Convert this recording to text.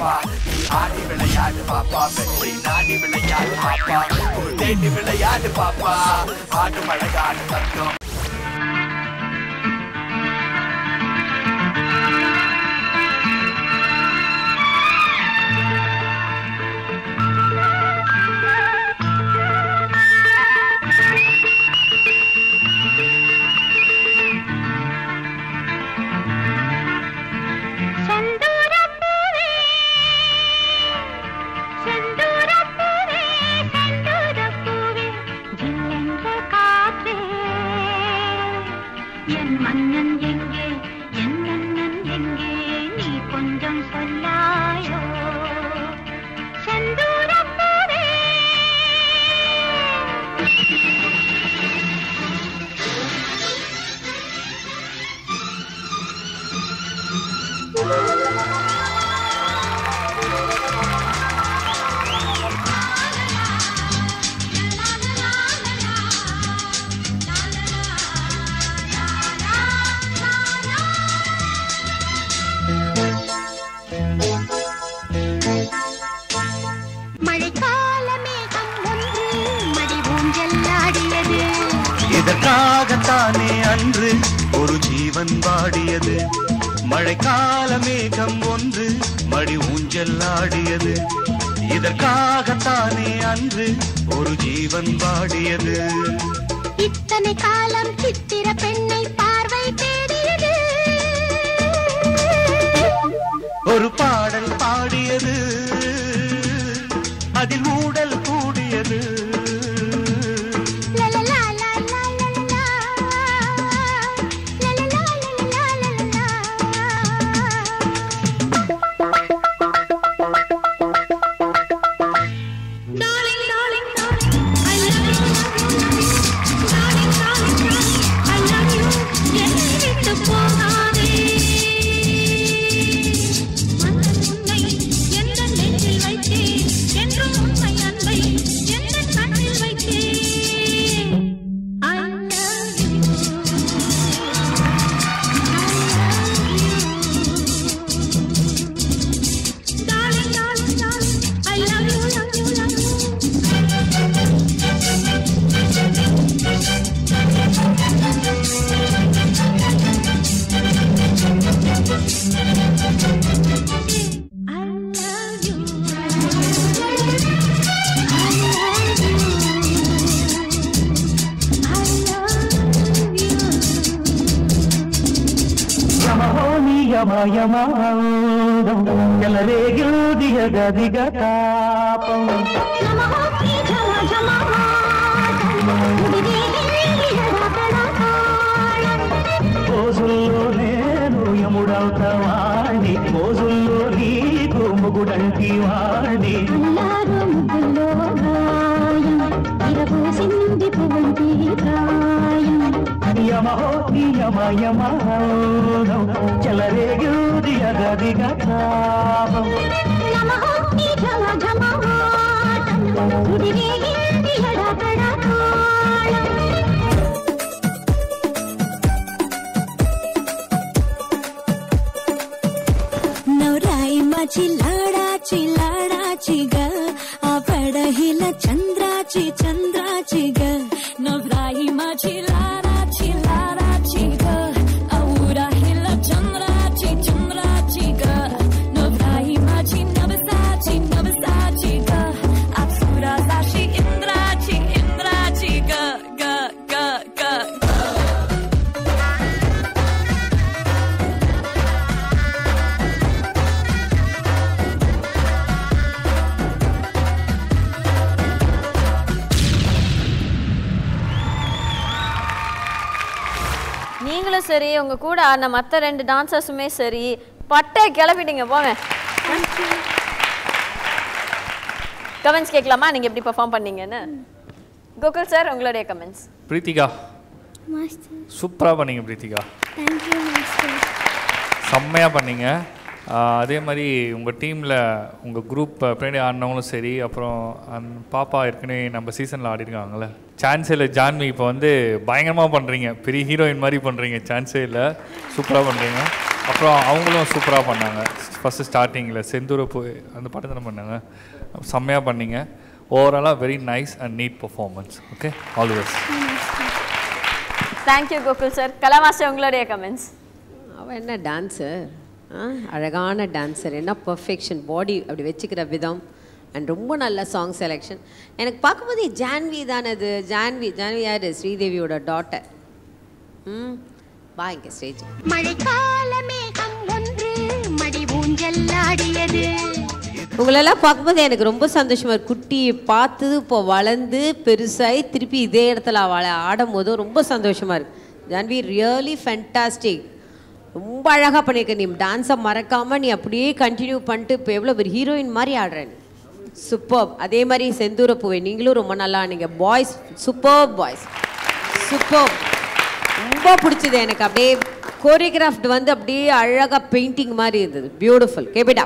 பாப்பா நீ ஆடி விளையாடு பாப்பா வெற்றி நாடி விளையாடு பாப்பா தேடி விளையாடு பாப்பா ஆடு மழகாடு தங்கம் இதற்காகத்தானே அன்று ஒரு ஜீவன் வாடியது மழைக்கால மேகம் ஒன்று மடி ஊஞ்சல் ஆடியது இதற்காகத்தானே அன்று ஒரு ஜீவன் வாடியது இத்தனை காலம் சித்திர பெண்ணை பார்வை தேடியது ஒரு பாடல் பாடியது அதில் ஊடல் கூடியது గదిగతాపం నమః జమ జమ రోజుల్లో నేను యముడవుతావాణ్ణి రోజుల్లో నీకు ముగుడంటి వాణ్ణి యమహోతి యమ యమ చలరేగియ గదిగతాపం नवराई माझी लाडाची ग आवड हिला चंद्राची ग नवराई माझी लाडाची ग आवडा हिला चंद्राची ग नवराई माझी नवसाची ग अप्सरा साशी इंद्राची ग ग ग ग நீங்களும் சரி உங்க கூட ஆடின மற்ற 2 டான்சர்ஸுமே சரி பட்டை கிளப்பிட்டீங்க போங்க. கமெண்ட்ஸ் கேட்கலாமா நீங்க எப்படி பெர்ஃபார்ம் பண்ணீங்கன்னு? கோகுல் சார் உங்களுடைய கமெண்ட்ஸ். பிரீத்திகா மாஸ்டர் சூப்பராக பண்ணீங்க பிரீத்திகா. Thank you master. செம்மையாக பண்ணீங்க. அதே மாதிரி உங்கள் டீமில் உங்கள் குரூப் பின்னாடி ஆடினவங்களும் சரி, அப்புறம் அந்த பாப்பா ஏற்கனவே நம்ம சீசனில் ஆடிருக்காங்களே சான்ஸே இல்லை ஜான்வி, இப்போ வந்து பயங்கரமாக பண்ணுறீங்க, பெரிய ஹீரோயின் மாதிரி பண்ணுறீங்க, சான்ஸே இல்லை, சூப்பராக பண்ணுறீங்க. அப்புறம் அவங்களும் சூப்பராக பண்ணாங்க. ஃபஸ்ட்டு ஸ்டார்டிங்கில் செந்தூரப்பு அந்த பாட்டு தானே பண்ணாங்க, செம்மையாக பண்ணீங்க. ஓவராலாக very nice and neat performance. Okay, all the best. Thank you Gokul sir. Kala master உங்களுடைய கமெண்ட்ஸ். அவள் என்ன டான்ஸர், அழகான டான்ஸர், என்ன பர்ஃபெக்ஷன், பாடி அப்படி வச்சுக்கிற விதம் அண்ட் ரொம்ப நல்ல சாங் செலெக்ஷன். எனக்கு பார்க்கும்போது ஜான்வி தானே அது. ஜான்வி யார்? ஸ்ரீதேவியோட டாட்டர். இங்கே ஸ்டேஜ். மழைக்கால மேகம் ஒன்று மடி ஊஞ்சல் ஆடியது. உங்களெல்லாம் பார்க்கும்போது எனக்கு ரொம்ப சந்தோஷமாக இருக்கு. குட்டியை பார்த்து இப்போ வளர்ந்து பெருசாகி திருப்பி இதே இடத்துல அவளை ஆடும் போதும் ரொம்ப சந்தோஷமாக இருக்குது. Janhvi really fantastic. ரொம்ப அழகாக பண்ணியிருக்க. நீ டான்ஸை மறக்காமல் நீ அப்படியே கண்டினியூ பண்ணிட்டு இப்போ எவ்வளோ ஒரு ஹீரோயின் மாதிரி ஆடுறேன். சூப்பர். அதே மாதிரி செந்தூரப்பூவை நீங்களும் ரொம்ப நல்லா ஆனீங்க. Boys super, boys super. ரொம்ப பிடிச்சது எனக்கு. அப்படியே கோரியோகிராஃப்ட் வந்து அப்படியே அழகாக பெயிண்டிங் மாதிரி இருந்தது. பியூட்டிஃபுல். கேபிடா.